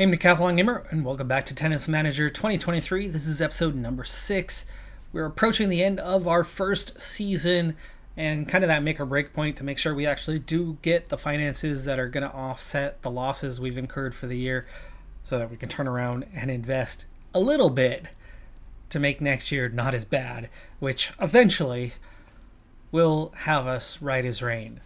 I'm Decathlon Gamer, and welcome back to Tennis Manager 2023. This is episode number 6. We're approaching the end of our first season, and kind of that make or break point to make sure we actually do get the finances that are going to offset the losses we've incurred for the year, so that we can turn around and invest a little bit to make next year not as bad, which eventually will have us right as rain.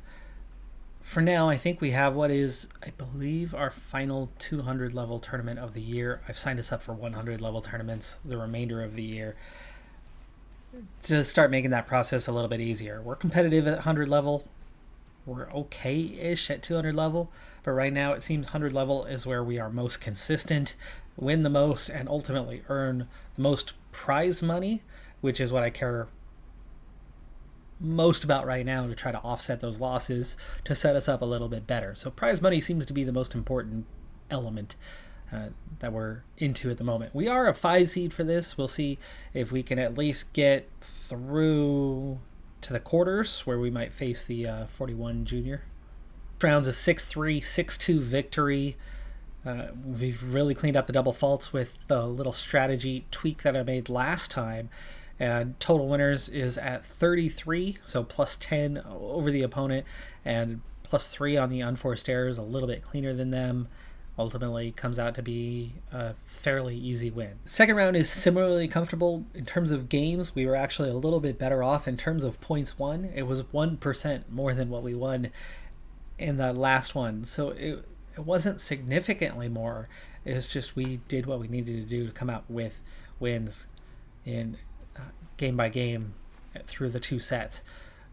For now, I think we have what is, I believe, our final 200 level tournament of the year. I've signed us up for 100 level tournaments the remainder of the year to start making that process a little bit easier. We're competitive at 100 level. We're okay-ish at 200 level. But right now, it seems 100 level is where we are most consistent, win the most, and ultimately earn the most prize money, which is what I care most about right now, to try to offset those losses to set us up a little bit better. So prize money seems to be the most important element that we're into at the moment. We are a 5 seed for this. We'll see if we can at least get through to the quarters, where we might face the 41 junior. Rounds a 6-3, 6-2 victory. We've really cleaned up the double faults with the little strategy tweak that I made last time. And total winners is at 33, so plus 10 over the opponent, and plus 3 on the unforced errors, a little bit cleaner than them. Ultimately comes out to be a fairly easy win. Second round is similarly comfortable. In terms of games, we were actually a little bit better off. In terms of points won, it was 1% more than what we won in the last one. So it wasn't significantly more. It's just we did what we needed to do to come out with wins in game by game through the 2 sets.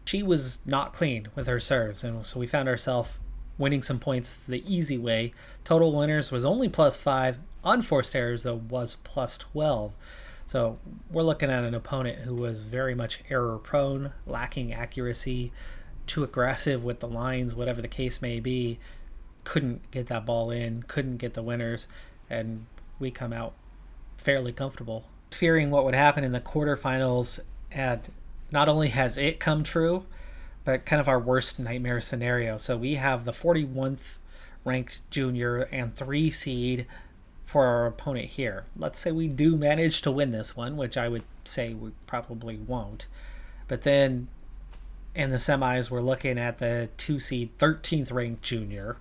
She was not clean with her serves, and so we found ourselves winning some points the easy way. Total winners was only plus 5. Unforced errors, though, was plus 12. So we're looking at an opponent who was very much error prone, lacking accuracy, too aggressive with the lines, whatever the case may be. Couldn't get that ball in, couldn't get the winners, and we come out fairly comfortable. Fearing what would happen in the quarterfinals, and not only has it come true, but kind of our worst nightmare scenario. So we have the 41st ranked junior and 3 seed for our opponent here. Let's say we do manage to win this one, which I would say we probably won't. But then in the semis, we're looking at the 2 seed 13th ranked junior.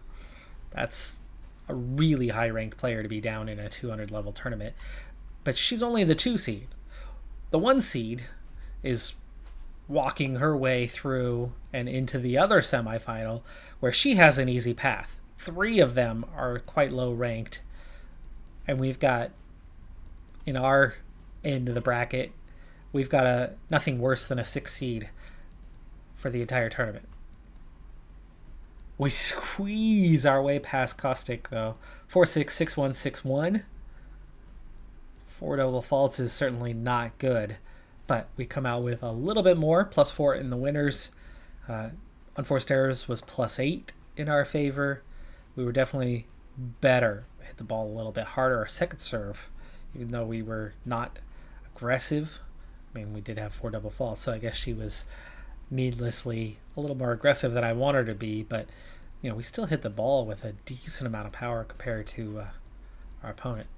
That's a really high ranked player to be down in a 200 level tournament. But she's only the 2 seed. The 1 seed is walking her way through and into the other semifinal, where she has an easy path. 3 of them are quite low ranked. And we've got, in our end of the bracket, we've got nothing worse than a 6 seed for the entire tournament. We squeeze our way past Caustic, though. 4-6, 6-1, 6-1. 4 double faults is certainly not good, but we come out with a little bit more, plus 4 in the winners. Unforced errors was plus 8 in our favor. We were definitely better. Hit the ball a little bit harder. Our second serve, even though we were not aggressive, I mean, we did have 4 double faults, so I guess she was needlessly a little more aggressive than I want her to be, but we still hit the ball with a decent amount of power compared to our opponent.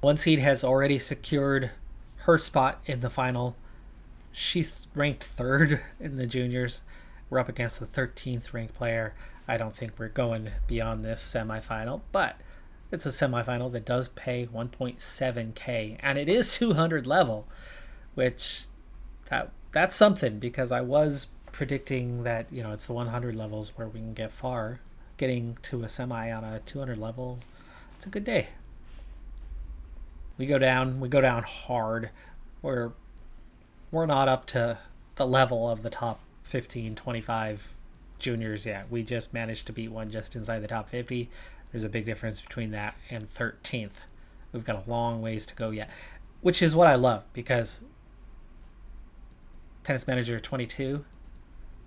1 seed has already secured her spot in the final. She's ranked 3rd in the juniors. We're up against the 13th ranked player. I don't think we're going beyond this semifinal, but it's a semifinal that does pay 1.7K, and it is 200 level, which that's something, because I was predicting that it's the 100 levels where we can get far. Getting to a semi on a 200 level, it's a good day. We go down hard. We're not up to the level of the top 15, 25 juniors yet. We just managed to beat one just inside the top 50. There's a big difference between that and 13th. We've got a long ways to go yet, which is what I love, because Tennis Manager 22,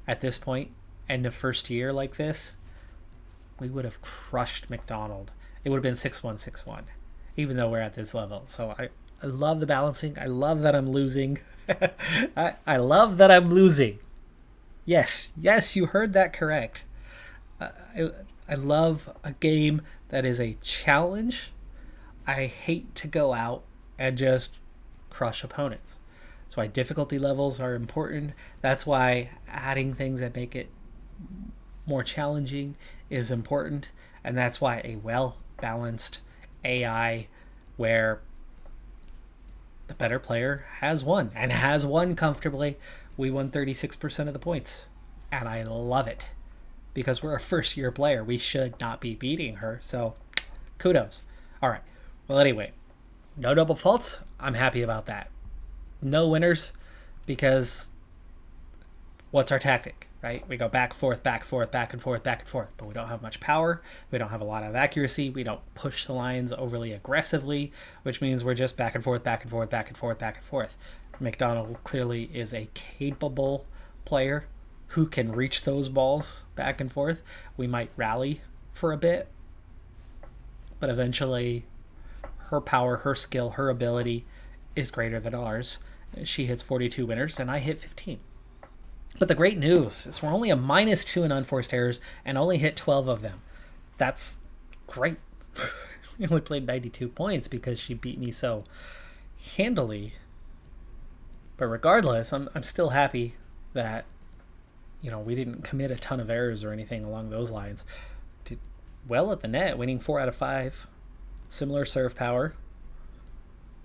at this point, end of first year like this, we would have crushed McDonald. It would have been 6-1, 6-1. Even though we're at this level. So I love the balancing. I love that I'm losing. I love that I'm losing. Yes, you heard that correct. I I love a game that is a challenge. I hate to go out and just crush opponents. That's why difficulty levels are important. That's why adding things that make it more challenging is important. And that's why a well-balanced AI where the better player has won, and has won comfortably. We won 36% of the points, and I love it because we're a first-year player. We should not be beating her, so kudos. All right. Well, anyway, no double faults. I'm happy about that. No winners, because what's our tactic, right? We go back, forth, back, forth, back and forth, back and forth, but we don't have much power. We don't have a lot of accuracy. We don't push the lines overly aggressively, which means we're just back and forth, back and forth, back and forth, back and forth. McDonald clearly is a capable player who can reach those balls back and forth. We might rally for a bit, but eventually her power, her skill, her ability is greater than ours. She hits 42 winners and I hit 15. But the great news is we're only a -2 in unforced errors and only hit 12 of them. That's great. We only played 92 points because she beat me so handily. But regardless, I'm still happy that, we didn't commit a ton of errors or anything along those lines. Did well at the net, winning 4 out of 5. Similar serve power.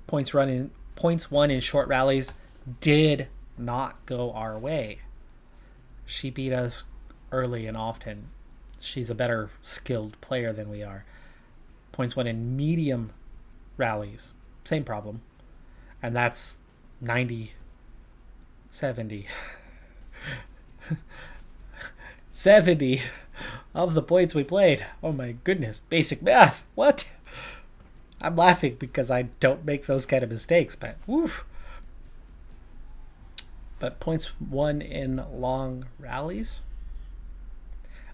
Points won in short rallies did not go our way. She beat us early and often. She's a better skilled player than we are. Points won in medium rallies, same problem. And that's 90, 70. 70 of the points we played. Oh my goodness. Basic math. What? I'm laughing because I don't make those kind of mistakes, but woof. But points won in long rallies.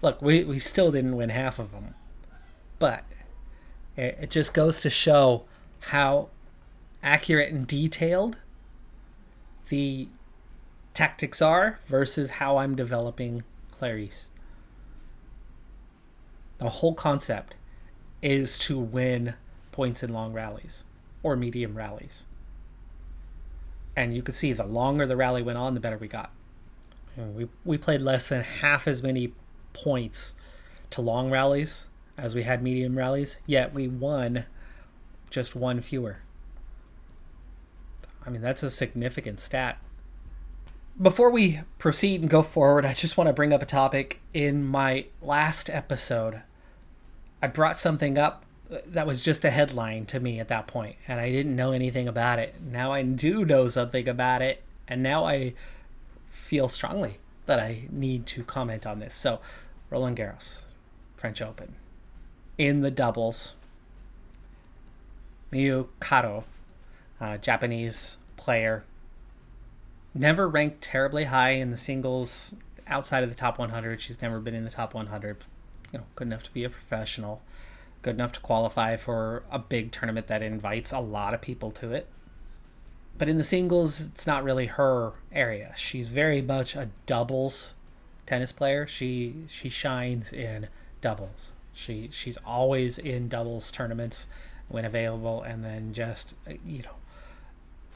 Look, we still didn't win half of them, but it just goes to show how accurate and detailed the tactics are versus how I'm developing Clarice. The whole concept is to win points in long rallies or medium rallies. And you could see the longer the rally went on, the better we got. We played less than half as many points to long rallies as we had medium rallies, yet we won just one fewer. I mean, that's a significant stat. Before we proceed and go forward, I just want to bring up a topic. In my last episode, I brought something up that was just a headline to me at that point, and I didn't know anything about it. Now I do know something about it, and now I feel strongly that I need to comment on this. So, Roland Garros, French Open. In the doubles, Miyu Kato, Japanese player, never ranked terribly high in the singles outside of the top 100. She's never been in the top 100. Good enough to be a professional. Good enough to qualify for a big tournament that invites a lot of people to it. But in the singles, it's not really her area. She's very much a doubles tennis player. She shines in doubles. She's always in doubles tournaments when available, and then just,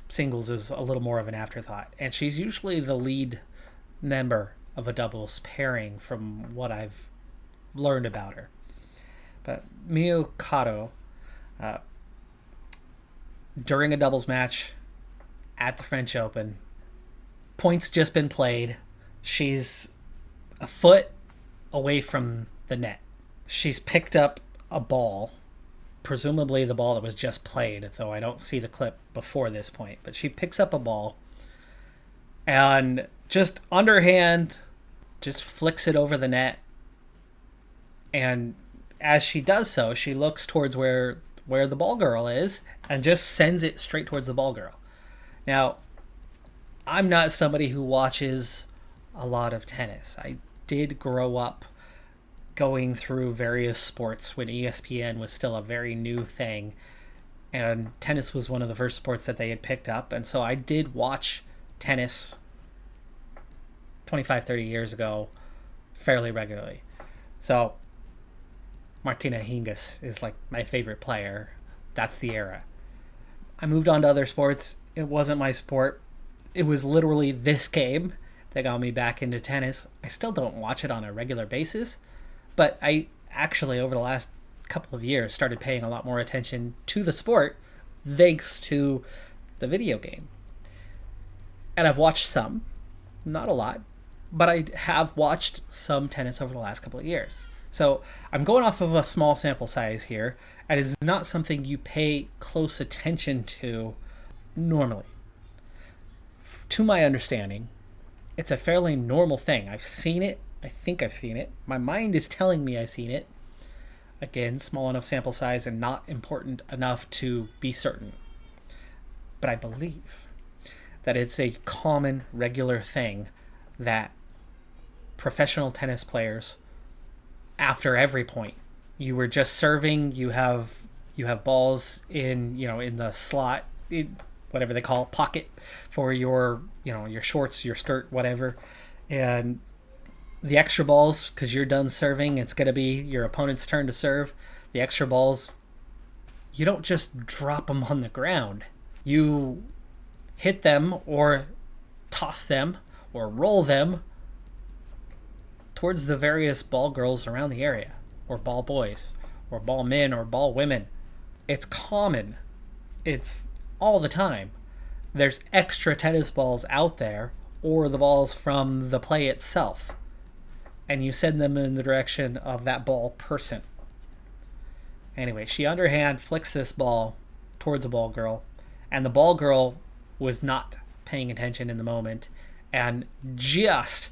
singles is a little more of an afterthought. And she's usually the lead member of a doubles pairing from what I've learned about her. But Miyu Kato, during a doubles match at the French Open, points just been played. She's a foot away from the net. She's picked up a ball, presumably the ball that was just played, though I don't see the clip before this point. But she picks up a ball and just underhand just flicks it over the net. And as she does so, she looks towards where the ball girl is and just sends it straight towards the ball girl. Now, I'm not somebody who watches a lot of tennis. I did grow up going through various sports when ESPN was still a very new thing, and tennis was one of the first sports that they had picked up. And so I did watch tennis 25, 30 years ago fairly regularly. So Martina Hingis is like my favorite player. That's the era. I moved on to other sports. It wasn't my sport. It was literally this game that got me back into tennis. I still don't watch it on a regular basis, but I actually, over the last couple of years, started paying a lot more attention to the sport thanks to the video game. And I've watched some, not a lot, but I have watched some tennis over the last couple of years. So I'm going off of a small sample size here, and it's not something you pay close attention to normally. To my understanding, it's a fairly normal thing. I've seen it. I think I've seen it. My mind is telling me I've seen it. Again, small enough sample size and not important enough to be certain. But I believe that it's a common, regular thing that professional tennis players, after every point, you were just serving, you have balls in the slot, whatever they call it, pocket for your shorts, your skirt, whatever, and the extra balls, because you're done serving, it's going to be your opponent's turn to serve. The extra balls, you don't just drop them on the ground. You hit them or toss them or roll them towards the various ball girls around the area, or ball boys, or ball men, or ball women. It's common. It's all the time. There's extra tennis balls out there, or the balls from the play itself, and you send them in the direction of that ball person. Anyway, she underhand flicks this ball towards a ball girl, and the ball girl was not paying attention in the moment, and just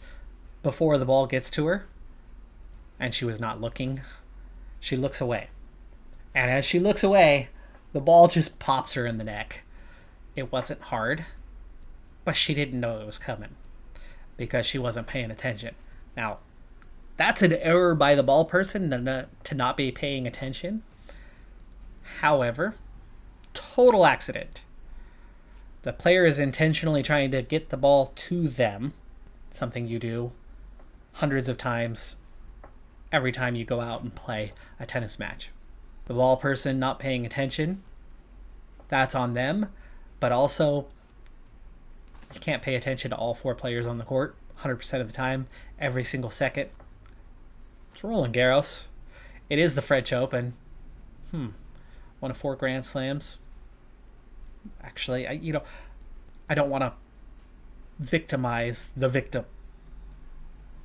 before the ball gets to her, and she was not looking, she looks away. And as she looks away, the ball just pops her in the neck. It wasn't hard, but she didn't know it was coming because she wasn't paying attention. Now, that's an error by the ball person to not be paying attention. However, total accident. The player is intentionally trying to get the ball to them, something you do hundreds of times every time you go out and play a tennis match. The ball person not paying attention, that's on them, but also you can't pay attention to all four players on the court 100% of the time, every single second. It's Roland Garros. It is the French Open. One of 4 Grand Slams. Actually, I don't want to victimize the victim.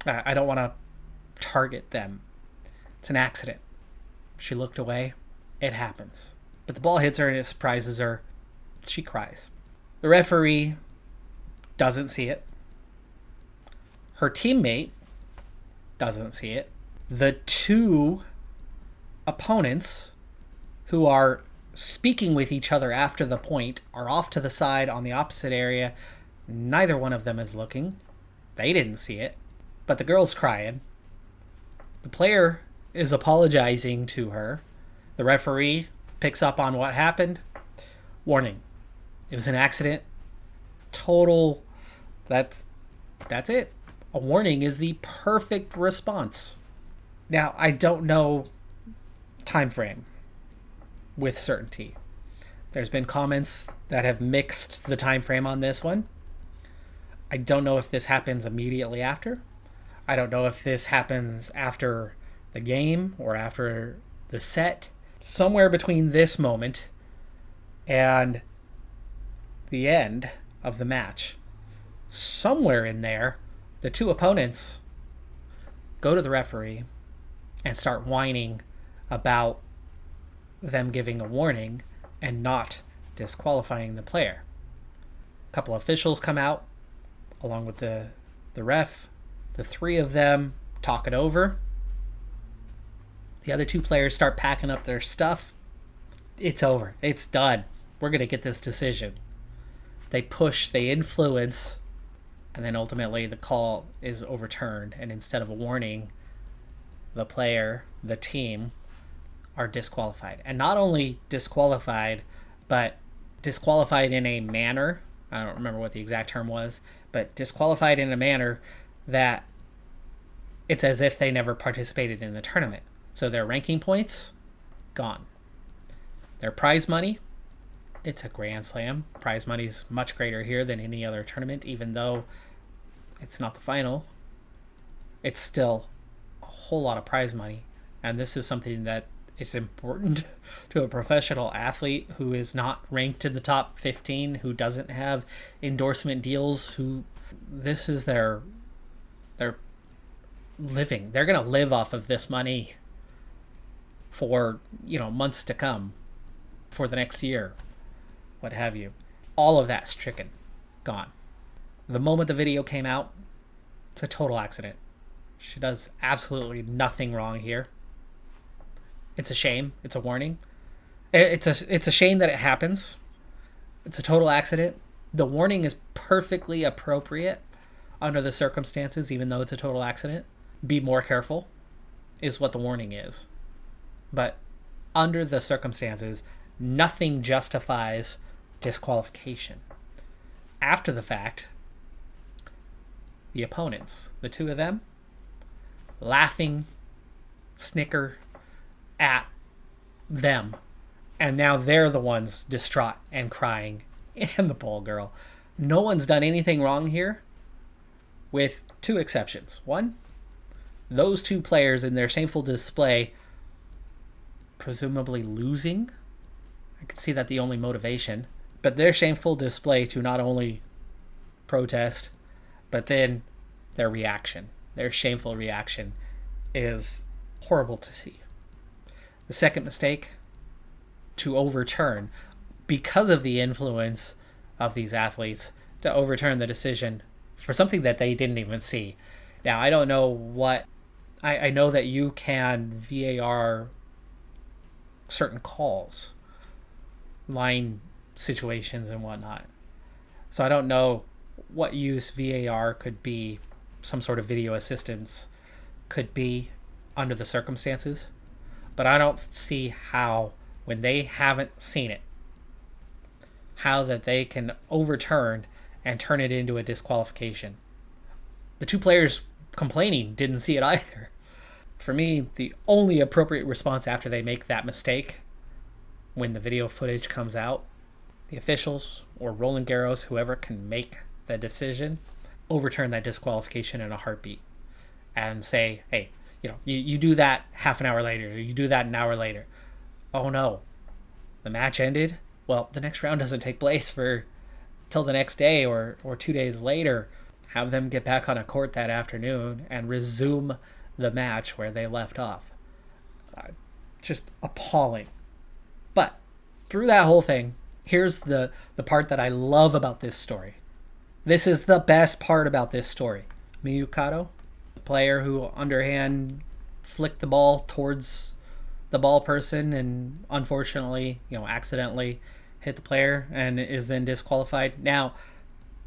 I don't want to target them. It's an accident. She looked away. It happens. But the ball hits her and it surprises her. She cries. The referee doesn't see it. Her teammate doesn't see it. The 2 opponents who are speaking with each other after the point are off to the side on the opposite area. Neither one of them is looking. They didn't see it. But the girl's crying. The player is apologizing to her. The referee picks up on what happened. Warning. It was an accident. Total. That's it. A warning is the perfect response. Now, I don't know time frame with certainty. There's been comments that have mixed the time frame on this one. I don't know if this happens immediately after. I don't know if this happens after the game or after the set. Somewhere between this moment and the end of the match, somewhere in there, the 2 opponents go to the referee and start whining about them giving a warning and not disqualifying the player. A couple of officials come out along with the ref. The 3 of them talk it over. The other 2 players start packing up their stuff. It's over. It's done. We're going to get this decision. They push, they influence, and then ultimately the call is overturned. And instead of a warning, the player, the team, are disqualified. And not only disqualified, but disqualified in a manner, I don't remember what the exact term was, but disqualified in a manner that it's as if they never participated in the tournament. So their ranking points, gone. Their prize money, it's a Grand Slam. Prize money's much greater here than any other tournament, even though it's not the final. It's still a whole lot of prize money. And this is something that is important to a professional athlete who is not ranked in the top 15, who doesn't have endorsement deals, who this is their living. They're going to live off of this money for, months to come, for the next year, what have you. All of that's stricken, gone. The moment the video came out, it's a total accident. She does absolutely nothing wrong here. It's a shame. It's a warning. It's a shame that it happens. It's a total accident. The warning is perfectly appropriate under the circumstances, even though it's a total accident. Be more careful is what the warning is. But under the circumstances, nothing justifies disqualification. After the fact, the opponents, the two of them, laughing, snicker at them. And now they're the ones distraught and crying. And the ball girl. No one's done anything wrong here, with two exceptions. One, those two players in their shameful display, presumably losing. I can see that the only motivation. But their shameful display to not only protest, but then their reaction. Their shameful reaction is horrible to see. The second mistake, to overturn, because of the influence of these athletes, to overturn the decision for something that they didn't even see. Now, I don't know what... I know that you can VAR certain calls, line situations and whatnot. So I don't know what use VAR could be, some sort of video assistance could be under the circumstances. But I don't see how, when they haven't seen it, how that they can overturn and turn it into a disqualification. The two players complaining didn't see it either. For me, the only appropriate response after they make that mistake, when the video footage comes out, the officials or Roland Garros, whoever can make the decision, overturn that disqualification in a heartbeat and say, hey, you do that half an hour later, or you do that an hour later. Oh no, the match ended? Well, the next round doesn't take place till the next day or 2 days later. Have them get back on a court that afternoon and resume the match where they left off. Just appalling. But through that whole thing, here's the part that I love about this story. This is the best part about this story. Kato, the player who underhand flicked the ball towards the ball person and unfortunately, accidentally hit the player and is then disqualified. Now,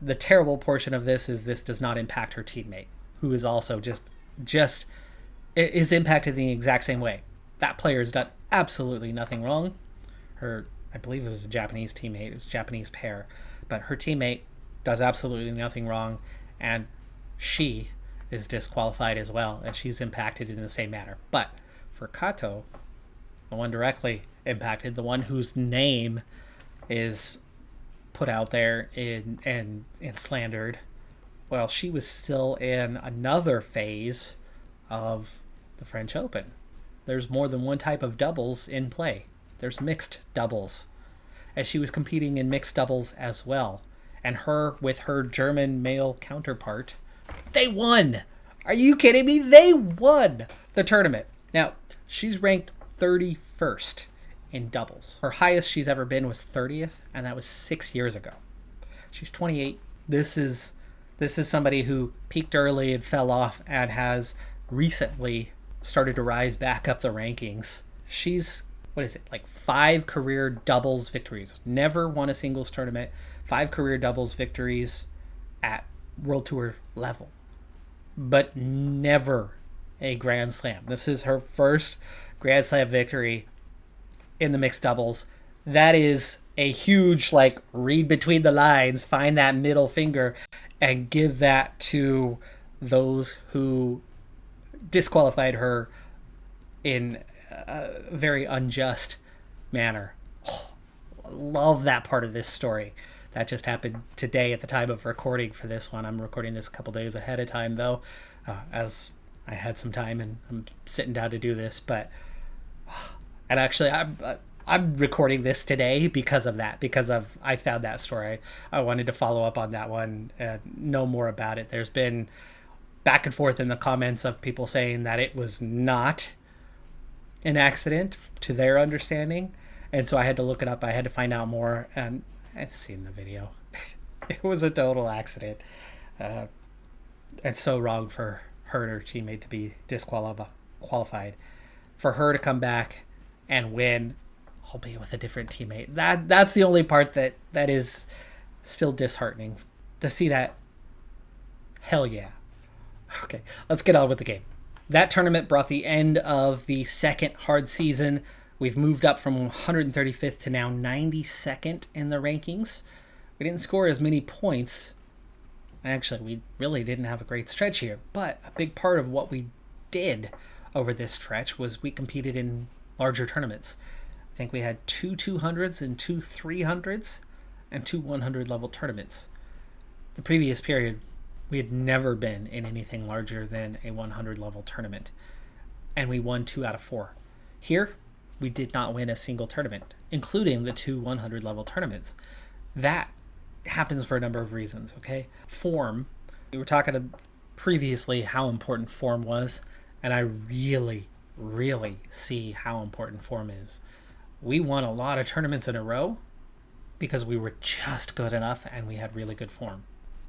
the terrible portion of this is this does not impact her teammate, who is also just is impacted in the exact same way. That player's done absolutely nothing wrong. I believe it was a Japanese teammate, it was a Japanese pair, but her teammate does absolutely nothing wrong, and she is disqualified as well, and she's impacted in the same manner. But for Kato, the one directly impacted, the one whose name is put out there and slandered, well, she was still in another phase of the French Open. There's more than one type of doubles in play. There's mixed doubles. And she was competing in mixed doubles as well. And her, with her German male counterpart, they won! Are you kidding me? They won the tournament. Now, she's ranked 31st in doubles. Her highest she's ever been was 30th, and that was 6 years ago. She's 28. This is somebody who peaked early and fell off and has recently started to rise back up the rankings. She's, 5 career doubles victories. Never won a singles tournament. 5 career doubles victories at World Tour level. But never a Grand Slam. This is her first Grand Slam victory in the mixed doubles. That is a huge, read between the lines, find that middle finger, and give that to those who disqualified her in a very unjust manner. Oh, love that part of this story. That just happened today at the time of recording for this one. I'm recording this a couple days ahead of time, though, as I had some time and I'm sitting down to do this. But, and actually, I'm recording this today because of that, because of I found that story. I wanted to follow up on that one and know more about it. There's been back and forth in the comments of people saying that it was not an accident to their understanding. And so I had to look it up. I had to find out more. And I've seen the video. It was a total accident. It's so wrong for her and her teammate to be disqualified. For her to come back and win, albeit with a different teammate. That's the only part that is still disheartening. To see that, hell yeah. Okay, let's get on with the game. That tournament brought the end of the second hard season. We've moved up from 135th to now 92nd in the rankings. We didn't score as many points. Actually, we really didn't have a great stretch here, but a big part of what we did over this stretch was we competed in larger tournaments. I think we had 2 200s and 2 300s and 2 100 level tournaments. The previous period, we had never been in anything larger than a 100 level tournament, and we won 2 out of 4. Here, we did not win a single tournament, including the 2 100 level tournaments. That happens for a number of reasons, okay? Form. We were talking previously how important form was, and I really, really see how important form is. We won a lot of tournaments in a row because we were just good enough and we had really good form.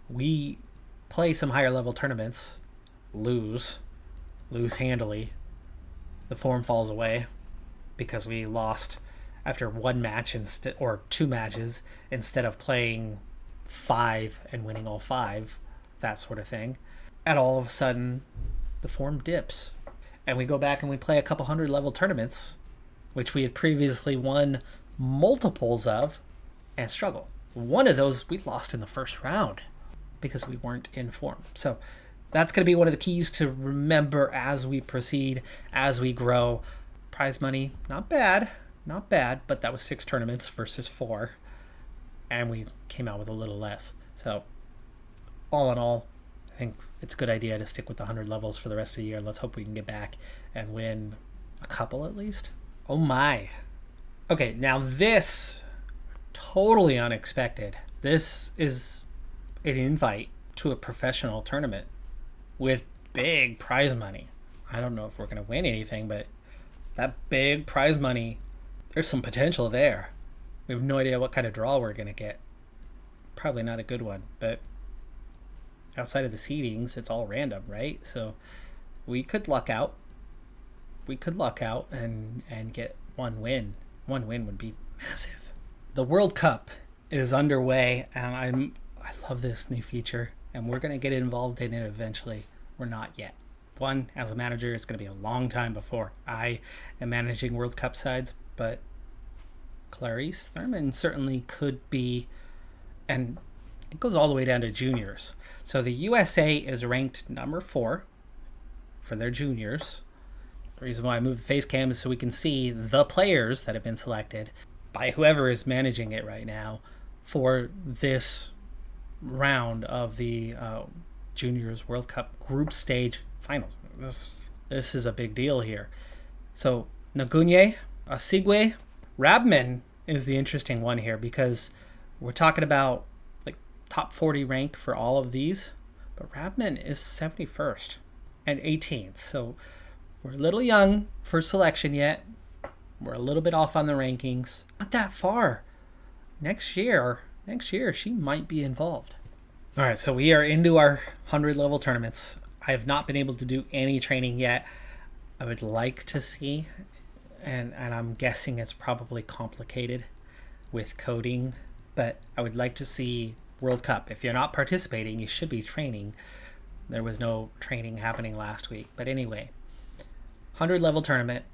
We play some higher level tournaments, lose handily. The form falls away because we lost after one match or 2 matches instead of playing 5 and winning all 5, that sort of thing. And all of a sudden, the form dips. And we go back and we play a couple 100 level tournaments, which we had previously won multiples of, and struggle. One of those we lost in the first round because we weren't in form. So that's going to be one of the keys to remember as we proceed, as we grow. Prize money, not bad, but that was 6 tournaments versus 4, and we came out with a little less. So all in all, I think it's a good idea to stick with the 100 levels for the rest of the year. Let's hope we can get back and win a couple at least. Oh my. Okay, now this, totally unexpected. This is an invite to a professional tournament with big prize money. I don't know if we're going to win anything, but that big prize money, there's some potential there. We have no idea what kind of draw we're going to get. Probably not a good one, but outside of the seedings, it's all random, right? So we could luck out. And get one win. One win would be massive. The World Cup is underway, and I love this new feature, and we're going to get involved in it eventually. We're not yet. One, as a manager, it's going to be a long time before I am managing World Cup sides, but Clarice Thurman certainly could be, and it goes all the way down to juniors. So the USA is ranked number 4 for their juniors. The reason why I moved the face cam is so we can see the players that have been selected by whoever is managing it right now for this round of the Juniors World Cup group stage finals. This is a big deal here. So Nagunye, Asigwe, Rabman is the interesting one here because we're talking about like top 40 rank for all of these, but Rabman is 71st and 18th. So we're a little young for selection yet. We're a little bit off on the rankings. Not that far. Next year, she might be involved. All right, so we are into our 100 level tournaments. I have not been able to do any training yet. I would like to see, and I'm guessing it's probably complicated with coding, but I would like to see World Cup. If you're not participating, you should be training. There was no training happening last week. But anyway, 100 level tournament,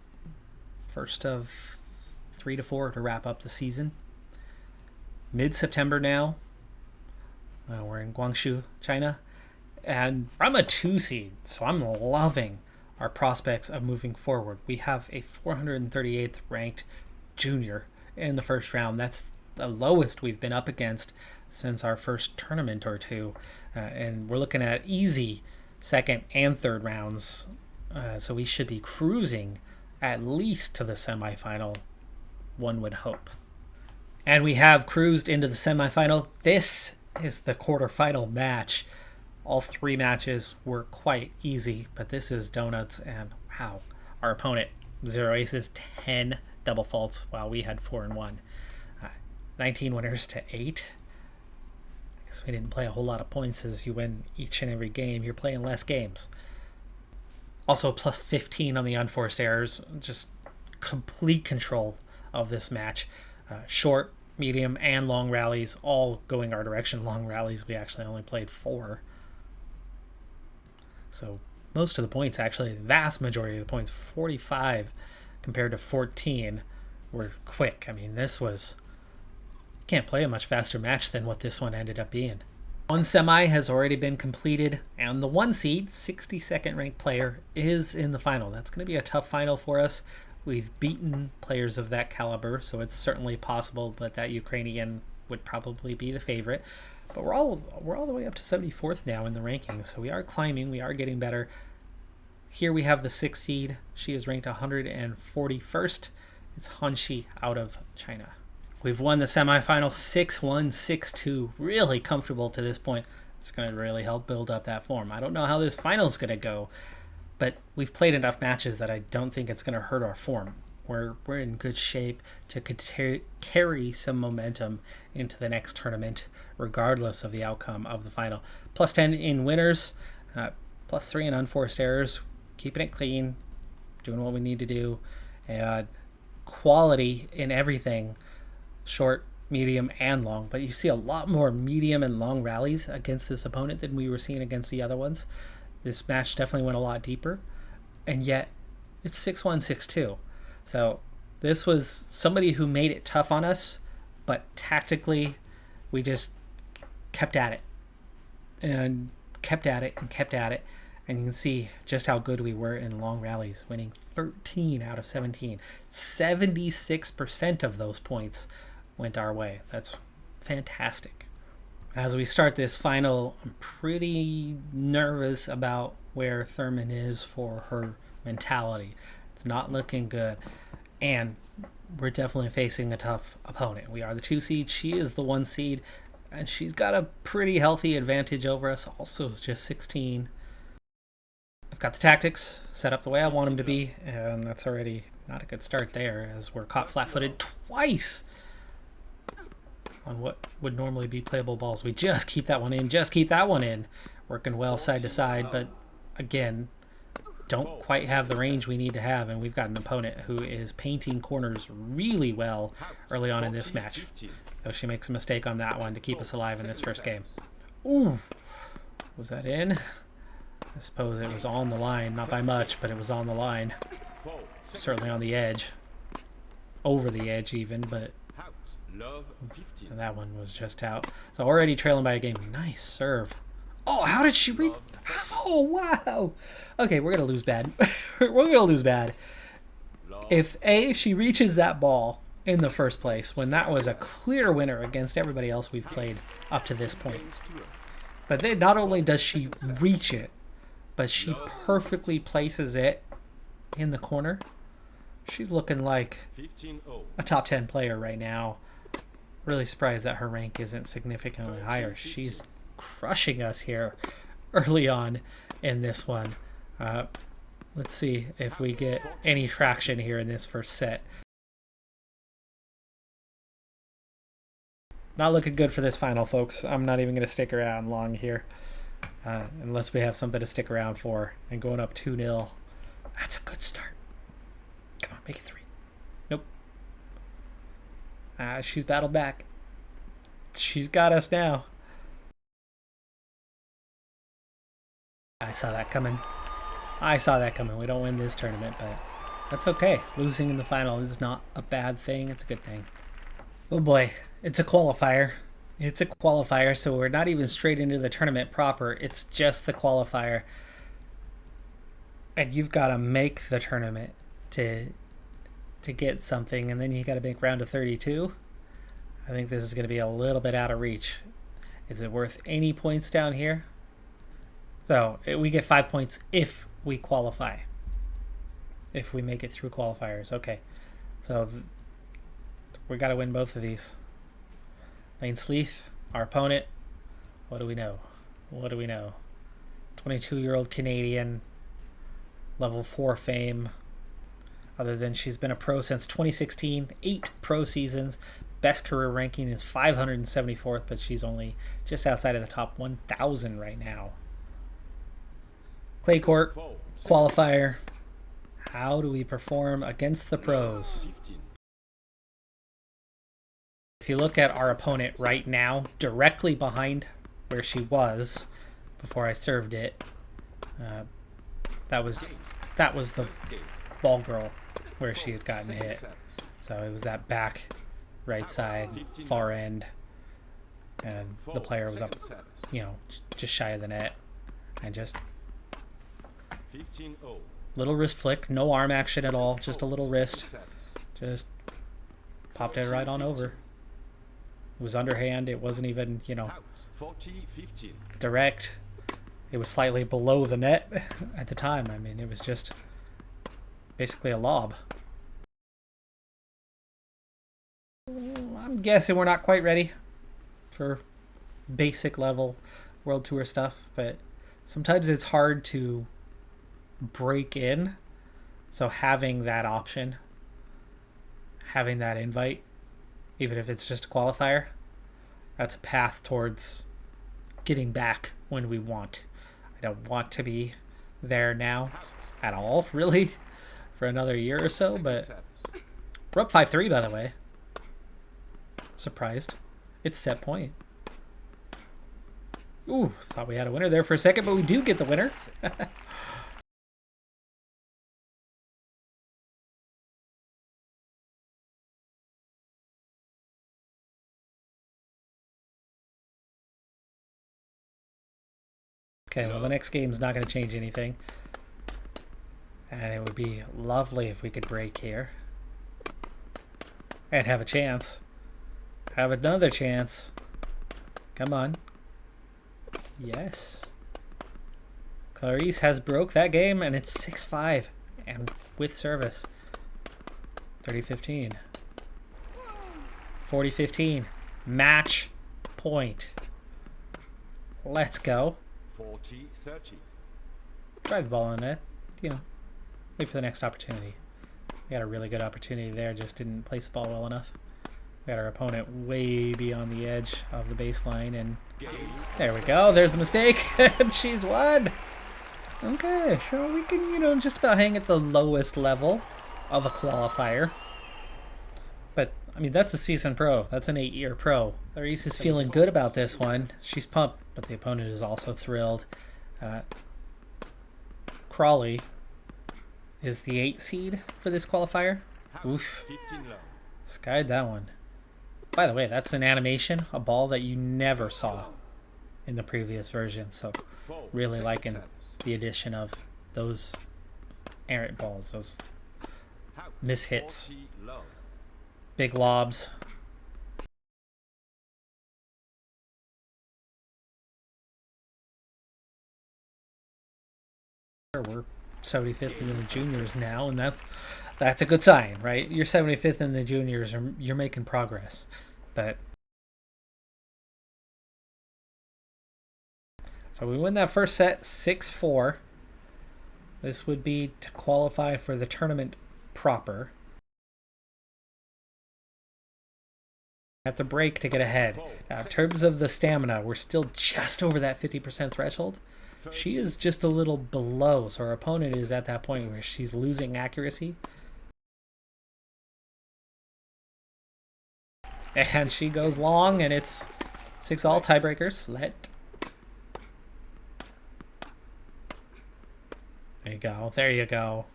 first of 3 to 4 to wrap up the season. Mid-September now. We're in Guangzhou, China, and I'm a 2 seed, so I'm loving our prospects of moving forward. We have a 438th ranked junior in the first round. That's the lowest we've been up against since our first tournament or two. And we're looking at easy second and third rounds. So we should be cruising at least to the semifinal, one would hope. And we have cruised into the semifinal. This is the quarterfinal match. All three matches were quite easy, but this is donuts. And wow, our opponent, 0 aces, 10 double faults, while we had 4 and 1. 19 winners to 8. I guess we didn't play a whole lot of points. As you win each and every game, you're playing less games. Also plus 15 on the unforced errors. Just complete control of this match. Short, medium, and long rallies all going our direction. Long rallies, we actually only played 4. So most of the points, actually, the vast majority of the points, 45 compared to 14, were quick. I mean, this was... Can't play a much faster match than what this one ended up being. One semi has already been completed, and the 1 seed, 62nd ranked player, is in the final. That's going to be a tough final for us. We've beaten players of that caliber, so it's certainly possible, but that Ukrainian would probably be the favorite. But we're all the way up to 74th now in the rankings, so we are climbing, we are getting better. Here we have the 6th seed. She is ranked 141st. It's Hanxi out of China. We've won the semifinal 6-1, 6-2. Really comfortable to this point. It's going to really help build up that form. I don't know how this final's going to go, but we've played enough matches that I don't think it's going to hurt our form. We're in good shape to carry some momentum into the next tournament, regardless of the outcome of the final. Plus 10 in winners, plus 3 in unforced errors, keeping it clean, doing what we need to do, and quality in everything, short, medium, and long. But you see a lot more medium and long rallies against this opponent than we were seeing against the other ones. This match definitely went a lot deeper, and yet it's 6-1, 6-2. So this was somebody who made it tough on us, but tactically we just kept at it and kept at it and kept at it. And you can see just how good we were in long rallies, winning 13 out of 17. 76% of those points went our way. That's fantastic. As we start this final, I'm pretty nervous about where Thurman is for her mentality. It's not looking good. And we're definitely facing a tough opponent. We are the 2 seed. She is the 1 seed. And she's got a pretty healthy advantage over us. Also just 16. I've got the tactics set up the way I want them to be. And that's already not a good start there, as we're caught flat-footed twice on what would normally be playable balls. We just keep that one in. Just keep that one in. Working well side to side. But again, don't quite have the range we need to have, and we've got an opponent who is painting corners really well early on in this match. Though she makes a mistake on that one to keep us alive in this first game. Ooh, was that in? I suppose it was on the line, not by much, but it was on the line. Certainly on the edge. Over the edge even, but that one was just out. So already trailing by a game. Nice serve. Oh, how did she reach? Oh, wow. Okay, we're going to lose bad. We're going to lose bad. If she reaches that ball in the first place, when that was a clear winner against everybody else we've played up to this point. But then not only does she reach it, but she perfectly places it in the corner. She's looking like a top 10 player right now. Really surprised that her rank isn't significantly higher. She's crushing us here early on in this one. Let's see if we get any traction here in this first set. Not looking good for this final, folks. I'm not even going to stick around long here unless we have something to stick around for. And going up 2-0. That's a good start. Come on, make it 3. Nope. She's battled back. She's got us now. I saw that coming. We don't win this tournament, but that's okay. Losing in the final is not a bad thing. It's a good thing. Oh boy, it's a qualifier. It's a qualifier, so we're not even straight into the tournament proper. It's just the qualifier. And you've got to make the tournament to get something, and then you got to make round of 32. I think this is going to be a little bit out of reach. Is it worth any points down here? So we get 5 points if we qualify. If we make it through qualifiers. Okay. So we got to win both of these. Lane Sleeth, our opponent. What do we know? What do we know? 22-year-old Canadian. Level 4 fame. Other than she's been a pro since 2016. 8 pro seasons. Best career ranking is 574th, but she's only just outside of the top 1,000 right now. Clay court, qualifier. How do we perform against the pros? If you look at our opponent right now, directly behind where she was before I served it, that was the ball girl where she had gotten hit. So it was that back right side, far end, and the player was up, just shy of the net, and just little wrist flick, no arm action at all, just a little wrist, just popped it right on over. It was underhand. It wasn't even, direct. It was slightly below the net at the time. I mean, it was just basically a lob. I'm guessing we're not quite ready for basic level World Tour stuff, but sometimes it's hard to break in. So having that option, having that invite, even if it's just a qualifier, that's a path towards getting back when we want. I don't want to be there now at all, really, for another year or so, but we're up 5-3, by the way. Surprised. It's set point. Ooh, thought we had a winner there for a second, but we do get the winner. Okay, well, the next game's not going to change anything. And it would be lovely if we could break here. And have a chance. Have another chance. Come on. Yes. Clarice has broke that game, and it's 6-5. And with service. 30-15. 40-15. Match point. Let's go. 40-30. Drive the ball in net. Wait for the next opportunity. We had a really good opportunity there, just didn't place the ball well enough. We had our opponent way beyond the edge of the baseline, and there we go. There's the mistake, and she's won. Okay, so we can, just about hang at the lowest level of a qualifier. But, I mean, that's a seasoned pro. That's an 8-year pro. Clarice is feeling good about this one. She's pumped, but the opponent is also thrilled. Crawley is the 8 seed for this qualifier. Oof. Skied that one. By the way, that's an animation, a ball that you never saw in the previous version. So really liking the addition of those errant balls, those mishits, big lobs. We're 75th in the juniors now, and that's a good sign, right? You're 75th in the juniors, you're making progress. But so we win that first set 6-4. This would be to qualify for the tournament proper. Have to break to get ahead. Now, in terms of the stamina, we're still just over that 50% threshold. She is just a little below, so our opponent is at that point where she's losing accuracy. And she goes long, and it's 6-all tiebreakers. There you go. There you go.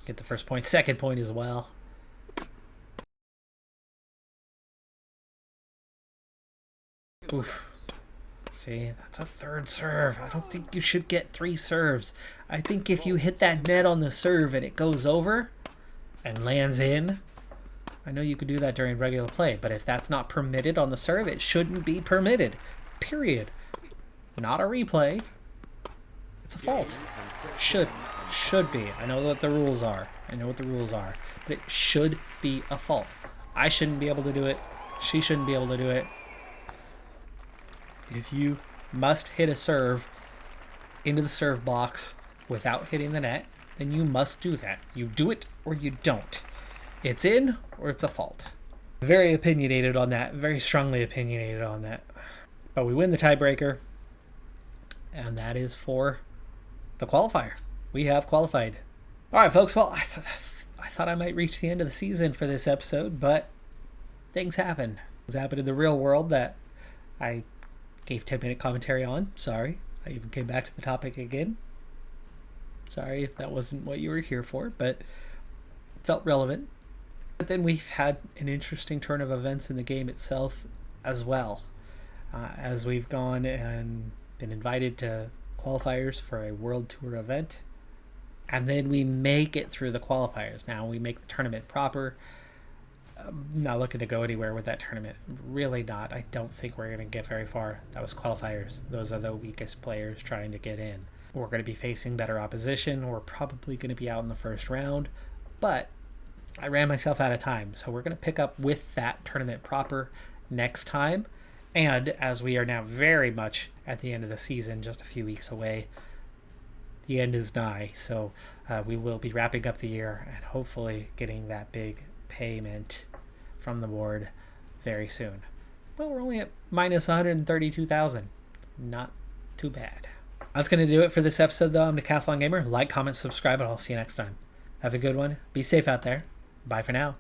Get the first point. Second point as well. Oof. See, that's a third serve. I don't think you should get 3 serves. I think if you hit that net on the serve and it goes over and lands in, I know you could do that during regular play, but if that's not permitted on the serve, it shouldn't be permitted. Period. Not a replay. It's a fault. Should be. I know what the rules are. But it should be a fault. I shouldn't be able to do it. She shouldn't be able to do it. If you must hit a serve into the serve box without hitting the net, then you must do that. You do it or you don't. It's in or it's a fault. Very opinionated on that. Very strongly opinionated on that. But we win the tiebreaker. And that is for the qualifier. We have qualified. All right, folks. Well, I thought I might reach the end of the season for this episode, but things happen. Things happen in the real world that I gave 10-minute commentary on. Sorry. I even came back to the topic again. Sorry if that wasn't what you were here for, but felt relevant. But then we've had an interesting turn of events in the game itself as well. As we've gone and been invited to qualifiers for a World Tour event. And then we make it through the qualifiers. Now we make the tournament proper. I'm not looking to go anywhere with that tournament. Really not. I don't think we're going to get very far. That was qualifiers. Those are the weakest players trying to get in. We're going to be facing better opposition. We're probably going to be out in the first round. But I ran myself out of time. So we're going to pick up with that tournament proper next time. And as we are now very much at the end of the season, just a few weeks away, the end is nigh. So we will be wrapping up the year and hopefully getting that big payment from the board very soon. But we're only at minus 132,000. Not too bad. That's going to do it for this episode, though. I'm Decathlon Gamer. Like, comment, subscribe, and I'll see you next time. Have a good one. Be safe out there. Bye for now.